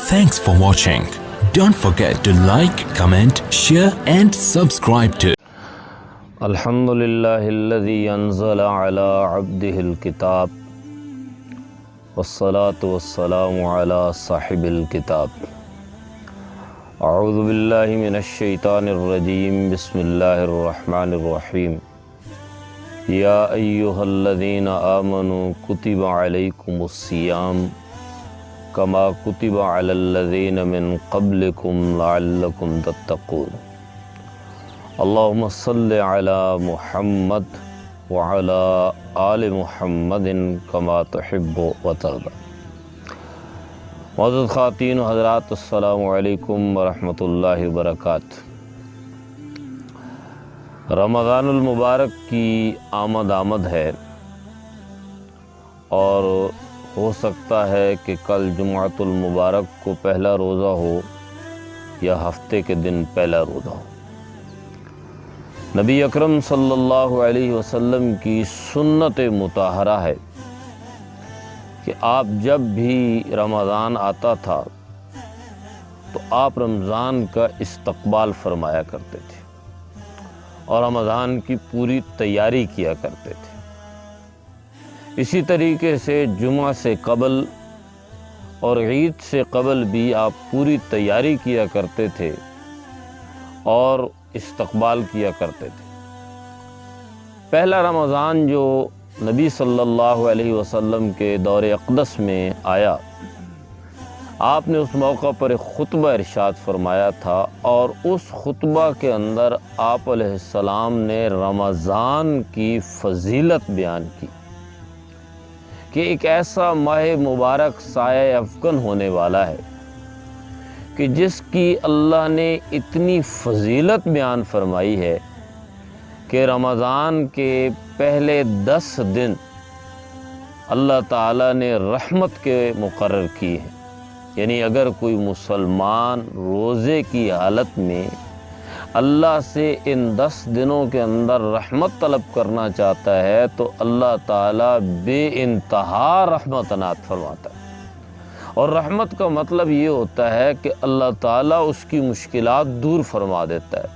Thanks for watching. Don't forget to like, comment, share and subscribe to الحمد للہ الذی انزل علی عبدہ الکتاب والصلاة والسلام علی صاحب الکتاب اعوذ باللہ من الشیطان الرجیم بسم اللہ الرحمن الرحیم یا ایہا الذین آمنوا کتب علیکم الصیام کما کتب علی الذین من قبلکم لعلکم تتقون اللہم صلی علی محمد وعلی آل محمد کما تحب و ترضی۔ معزز خواتین و حضرات، السلام علیکم ورحمۃ اللہ وبرکاتہ۔ رمضان المبارک کی آمد ہے اور ہو سکتا ہے کہ کل جمعۃ المبارک کو پہلا روزہ ہو یا ہفتے کے دن پہلا روزہ ہو۔ نبی اکرم صلی اللہ علیہ وسلم کی سنت مطہرہ ہے کہ آپ جب بھی رمضان آتا تھا تو آپ رمضان کا استقبال فرمایا کرتے تھے اور رمضان کی پوری تیاری کیا کرتے تھے۔ اسی طریقے سے جمعہ سے قبل اور عید سے قبل بھی آپ پوری تیاری کیا کرتے تھے اور استقبال کیا کرتے تھے۔ پہلا رمضان جو نبی صلی اللہ علیہ وسلم کے دور اقدس میں آیا، آپ نے اس موقع پر ایک خطبہ ارشاد فرمایا تھا اور اس خطبہ کے اندر آپ علیہ السلام نے رمضان کی فضیلت بیان کی کہ ایک ایسا ماہ مبارک سایہ افکن ہونے والا ہے کہ جس کی اللہ نے اتنی فضیلت بیان فرمائی ہے کہ رمضان کے پہلے 10 دن اللہ تعالیٰ نے رحمت کے مقرر کی ہیں۔ یعنی اگر کوئی مسلمان روزے کی حالت میں اللہ سے ان 10 دنوں کے اندر رحمت طلب کرنا چاہتا ہے تو اللہ تعالیٰ بے انتہا رحمت عنایت فرماتا ہے۔ اور رحمت کا مطلب یہ ہوتا ہے کہ اللہ تعالیٰ اس کی مشکلات دور فرما دیتا ہے،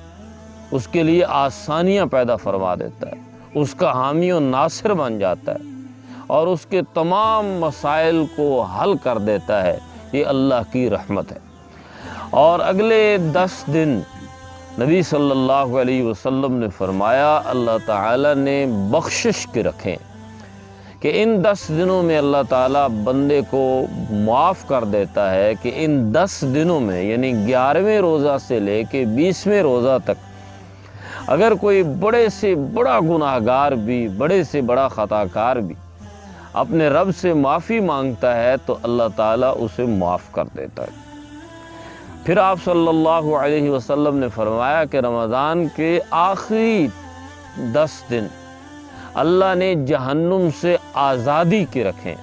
اس کے لیے آسانیاں پیدا فرما دیتا ہے، اس کا حامی و ناصر بن جاتا ہے اور اس کے تمام مسائل کو حل کر دیتا ہے۔ یہ اللہ کی رحمت ہے۔ اور اگلے 10 دن نبی صلی اللہ علیہ وسلم نے فرمایا اللہ تعالیٰ نے بخشش کے رکھیں کہ ان 10 دنوں میں اللہ تعالیٰ بندے کو معاف کر دیتا ہے کہ ان 10 دنوں میں یعنی 11ویں روزہ سے لے کے 20ویں روزہ تک اگر کوئی بڑے سے بڑا گناہ گار بھی، بڑے سے بڑا خطا کار بھی اپنے رب سے معافی مانگتا ہے تو اللہ تعالیٰ اسے معاف کر دیتا ہے۔ پھر آپ صلی اللہ علیہ وسلم نے فرمایا کہ رمضان کے آخری 10 دن اللہ نے جہنم سے آزادی کے رکھیں۔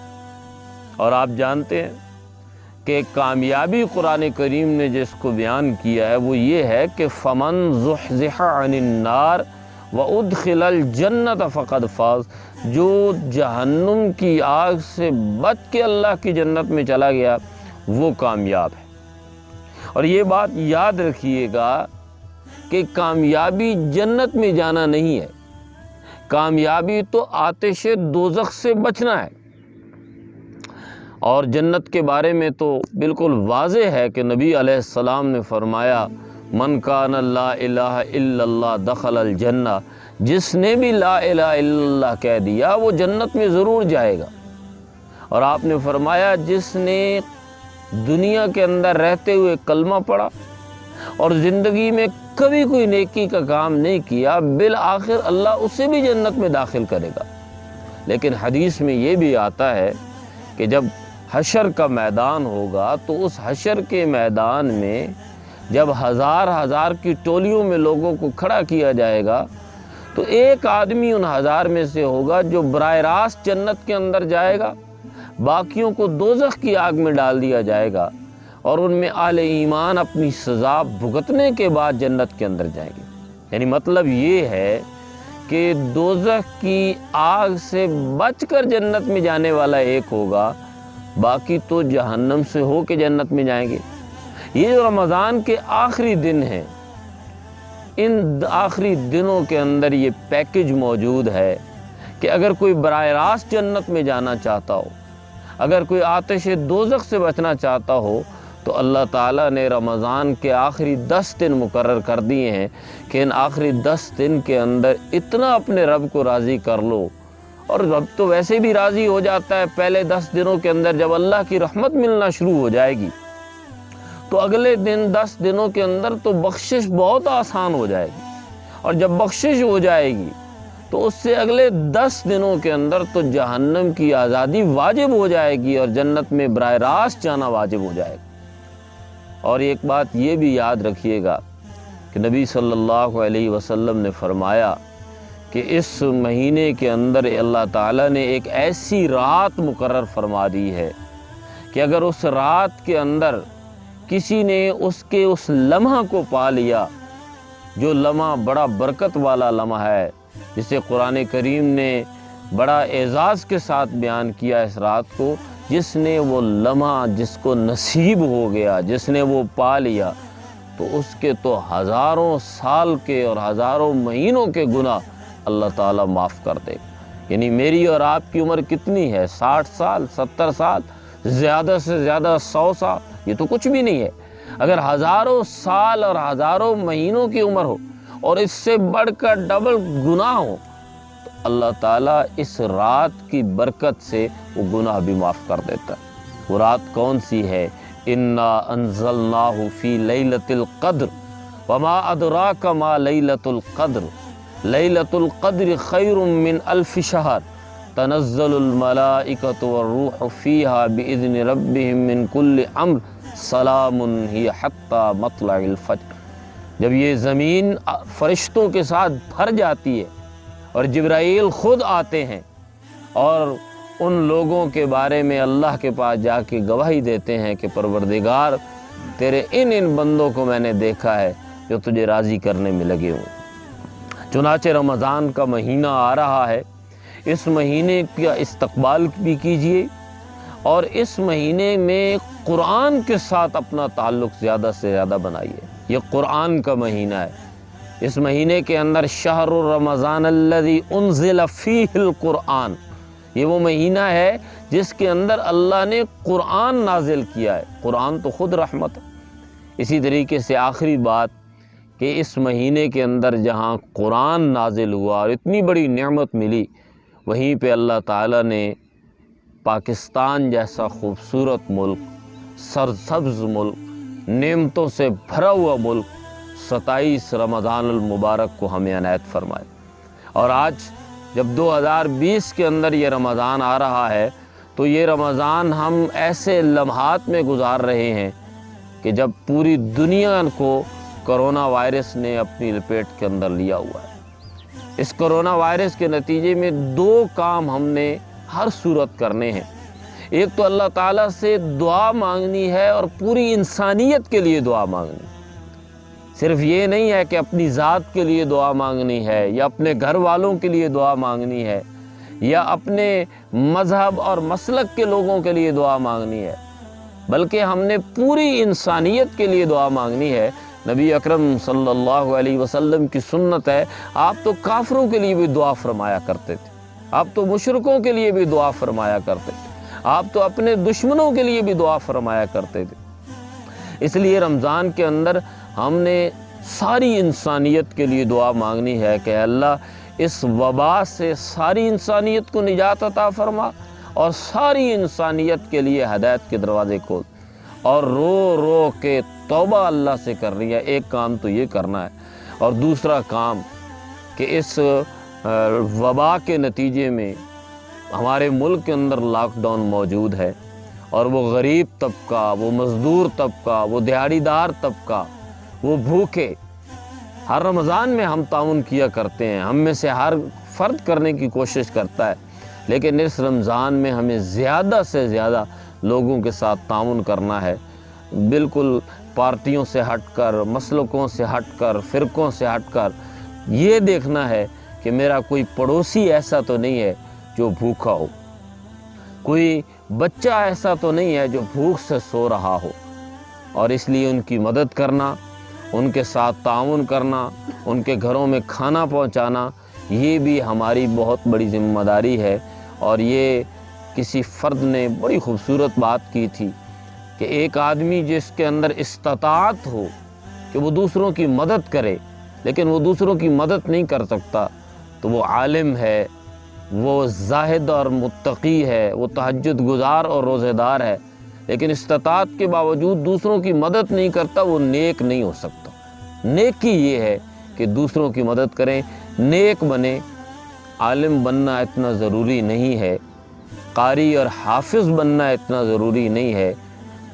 اور آپ جانتے ہیں کہ کامیابی قرآن کریم نے جس کو بیان کیا ہے وہ یہ ہے کہ فمن زحزح عن النار وادخل الجنت فقد فاز، جو جہنم کی آگ سے بچ کے اللہ کی جنت میں چلا گیا وہ کامیاب ہے۔ اور یہ بات یاد رکھیے گا کہ کامیابی جنت میں جانا نہیں ہے، کامیابی تو آتش دوزخ سے بچنا ہے۔ اور جنت کے بارے میں تو بالکل واضح ہے کہ نبی علیہ السلام نے فرمایا من کان لا الہ الا اللہ دخل الجنہ، جس نے بھی لا الہ الا اللہ کہہ دیا وہ جنت میں ضرور جائے گا۔ اور آپ نے فرمایا جس نے دنیا کے اندر رہتے ہوئے کلمہ پڑھا اور زندگی میں کبھی کوئی نیکی کا کام نہیں کیا بالآخر اللہ اسے بھی جنت میں داخل کرے گا۔ لیکن حدیث میں یہ بھی آتا ہے کہ جب حشر کا میدان ہوگا تو اس حشر کے میدان میں جب ہزار کی ٹولیوں میں لوگوں کو کھڑا کیا جائے گا تو ایک آدمی ان 1000 میں سے ہوگا جو براہ راست جنت کے اندر جائے گا، باقیوں کو دوزخ کی آگ میں ڈال دیا جائے گا اور ان میں اہل ایمان اپنی سزا بھگتنے کے بعد جنت کے اندر جائیں گے۔ یعنی مطلب یہ ہے کہ دوزخ کی آگ سے بچ کر جنت میں جانے والا ایک ہوگا، باقی تو جہنم سے ہو کے جنت میں جائیں گے۔ یہ جو رمضان کے آخری دن ہیں، ان آخری دنوں کے اندر یہ پیکج موجود ہے کہ اگر کوئی براہ راست جنت میں جانا چاہتا ہو، اگر کوئی آتش دوزخ سے بچنا چاہتا ہو، تو اللہ تعالیٰ نے رمضان کے آخری 10 دن مقرر کر دیے ہیں کہ ان آخری 10 دن کے اندر اتنا اپنے رب کو راضی کر لو، اور رب تو ویسے بھی راضی ہو جاتا ہے پہلے 10 دنوں کے اندر۔ جب اللہ کی رحمت ملنا شروع ہو جائے گی تو اگلے دن 10 دنوں کے اندر تو بخشش بہت آسان ہو جائے گی، اور جب بخشش ہو جائے گی تو اس سے اگلے 10 دنوں کے اندر تو جہنم کی آزادی واجب ہو جائے گی اور جنت میں براہ راست جانا واجب ہو جائے گا۔ اور ایک بات یہ بھی یاد رکھیے گا کہ نبی صلی اللہ علیہ وسلم نے فرمایا کہ اس مہینے کے اندر اللہ تعالیٰ نے ایک ایسی رات مقرر فرما دی ہے کہ اگر اس رات کے اندر کسی نے اس لمحہ کو پا لیا، جو لمحہ بڑا برکت والا لمحہ ہے، جسے قرآن کریم نے بڑا اعزاز کے ساتھ بیان کیا اس رات کو، جس نے وہ لمحہ جس کو نصیب ہو گیا، جس نے وہ پا لیا، تو اس کے تو ہزاروں سال کے اور ہزاروں مہینوں کے گناہ اللہ تعالیٰ معاف کر دے۔ یعنی میری اور آپ کی عمر کتنی ہے؟ 60 سال، 70 سال، زیادہ سے زیادہ 100 سال، یہ تو کچھ بھی نہیں ہے۔ اگر ہزاروں سال اور ہزاروں مہینوں کی عمر ہو اور اس سے بڑھ کر ڈبل گناہ ہو، تو اللہ تعالیٰ اس رات کی برکت سے وہ گناہ بھی معاف کر دیتا ہے۔ وہ رات کون سی ہے؟ انا انزلناہ فی لیلۃ القدر وما ادراک ما لیلۃ القدر لیلۃ القدر خیر من الف شہر تنزل الملائکۃ والروح فیہا باذن ربہم من کل امر سلام ہی حتی مطلع الفجر۔ جب یہ زمین فرشتوں کے ساتھ بھر جاتی ہے اور جبرائیل خود آتے ہیں اور ان لوگوں کے بارے میں اللہ کے پاس جا کے گواہی دیتے ہیں کہ پروردگار، تیرے ان بندوں کو میں نے دیکھا ہے جو تجھے راضی کرنے میں لگے ہوں۔ چنانچہ رمضان کا مہینہ آ رہا ہے، اس مہینے کا استقبال بھی کیجیے، اور اس مہینے میں قرآن کے ساتھ اپنا تعلق زیادہ سے زیادہ بنائیے۔ یہ قرآن کا مہینہ ہے۔ اس مہینے کے اندر شہر رمضان الذی انزل فیہ القرآن، یہ وہ مہینہ ہے جس کے اندر اللہ نے قرآن نازل کیا ہے۔ قرآن تو خود رحمت ہے۔ اسی طریقے سے آخری بات کہ اس مہینے کے اندر جہاں قرآن نازل ہوا اور اتنی بڑی نعمت ملی، وہیں پہ اللہ تعالیٰ نے پاکستان جیسا خوبصورت ملک، سرسبز ملک، نعمتوں سے بھرا ہوا ملک 27 رمضان المبارک کو ہمیں عنایت فرمائے۔ اور آج جب 2020 کے اندر یہ رمضان آ رہا ہے تو یہ رمضان ہم ایسے لمحات میں گزار رہے ہیں کہ جب پوری دنیا کو کرونا وائرس نے اپنی لپیٹ کے اندر لیا ہوا ہے۔ اس کرونا وائرس کے نتیجے میں 2 کام ہم نے ہر صورت کرنے ہیں۔ ایک تو اللہ تعالیٰ سے دعا مانگنی ہے اور پوری انسانیت کے لیے دعا مانگنی۔ صرف یہ نہیں ہے کہ اپنی ذات کے لیے دعا مانگنی ہے یا اپنے گھر والوں کے لیے دعا مانگنی ہے یا اپنے مذہب اور مسلک کے لوگوں کے لیے دعا مانگنی ہے، بلکہ ہم نے پوری انسانیت کے لیے دعا مانگنی ہے۔ نبی اکرم صلی اللہ علیہ وسلم کی سنت ہے، آپ تو کافروں کے لیے بھی دعا فرمایا کرتے تھے، آپ تو مشرکوں کے لیے بھی دعا فرمایا کرتے تھے، آپ تو اپنے دشمنوں کے لیے بھی دعا فرمایا کرتے تھے۔ اس لیے رمضان کے اندر ہم نے ساری انسانیت کے لیے دعا مانگنی ہے کہ اللہ اس وبا سے ساری انسانیت کو نجات عطا فرما اور ساری انسانیت کے لیے ہدایت کے دروازے کھول، اور رو رو کے توبہ اللہ سے کرنی ہے۔ ایک کام تو یہ کرنا ہے، اور دوسرا کام کہ اس وبا کے نتیجے میں ہمارے ملک کے اندر لاک ڈاؤن موجود ہے، اور وہ غریب طبقہ، وہ مزدور طبقہ، وہ دیہڑی دار طبقہ، وہ بھوکے، ہر رمضان میں ہم تعاون کیا کرتے ہیں، ہم میں سے ہر فرد کرنے کی کوشش کرتا ہے، لیکن اس رمضان میں ہمیں زیادہ سے زیادہ لوگوں کے ساتھ تعاون کرنا ہے، بالکل پارٹیوں سے ہٹ کر، مسلکوں سے ہٹ کر، فرقوں سے ہٹ کر یہ دیکھنا ہے کہ میرا کوئی پڑوسی ایسا تو نہیں ہے جو بھوکا ہو، کوئی بچہ ایسا تو نہیں ہے جو بھوک سے سو رہا ہو، اور اس لیے ان کی مدد کرنا، ان کے ساتھ تعاون کرنا، ان کے گھروں میں کھانا پہنچانا، یہ بھی ہماری بہت بڑی ذمہ داری ہے۔ اور یہ کسی فرد نے بڑی خوبصورت بات کی تھی کہ ایک آدمی جس کے اندر استطاعت ہو کہ وہ دوسروں کی مدد کرے، لیکن وہ دوسروں کی مدد نہیں کر سکتا، تو وہ عالم ہے، وہ زاہد اور متقی ہے، وہ تہجد گزار اور روزہ دار ہے، لیکن استطاعت کے باوجود دوسروں کی مدد نہیں کرتا، وہ نیک نہیں ہو سکتا۔ نیکی یہ ہے کہ دوسروں کی مدد کریں، نیک بنیں۔ عالم بننا اتنا ضروری نہیں ہے، قاری اور حافظ بننا اتنا ضروری نہیں ہے،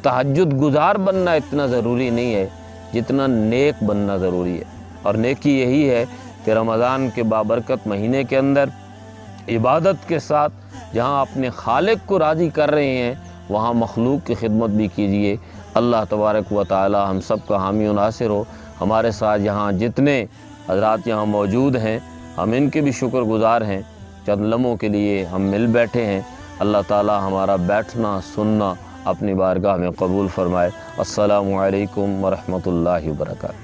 تہجد گزار بننا اتنا ضروری نہیں ہے، جتنا نیک بننا ضروری ہے۔ اور نیکی یہی ہے کہ رمضان کے بابرکت مہینے کے اندر عبادت کے ساتھ جہاں اپنے خالق کو راضی کر رہے ہیں، وہاں مخلوق کی خدمت بھی کیجیے۔ اللہ تبارک و تعالی ہم سب کا حامی و ناصر ہو۔ ہمارے ساتھ یہاں جتنے حضرات یہاں موجود ہیں، ہم ان کے بھی شکر گزار ہیں۔ چند لمحوں کے لیے ہم مل بیٹھے ہیں، اللہ تعالی ہمارا بیٹھنا سننا اپنی بارگاہ میں قبول فرمائے۔ السلام علیکم ورحمۃ اللہ وبرکاتہ۔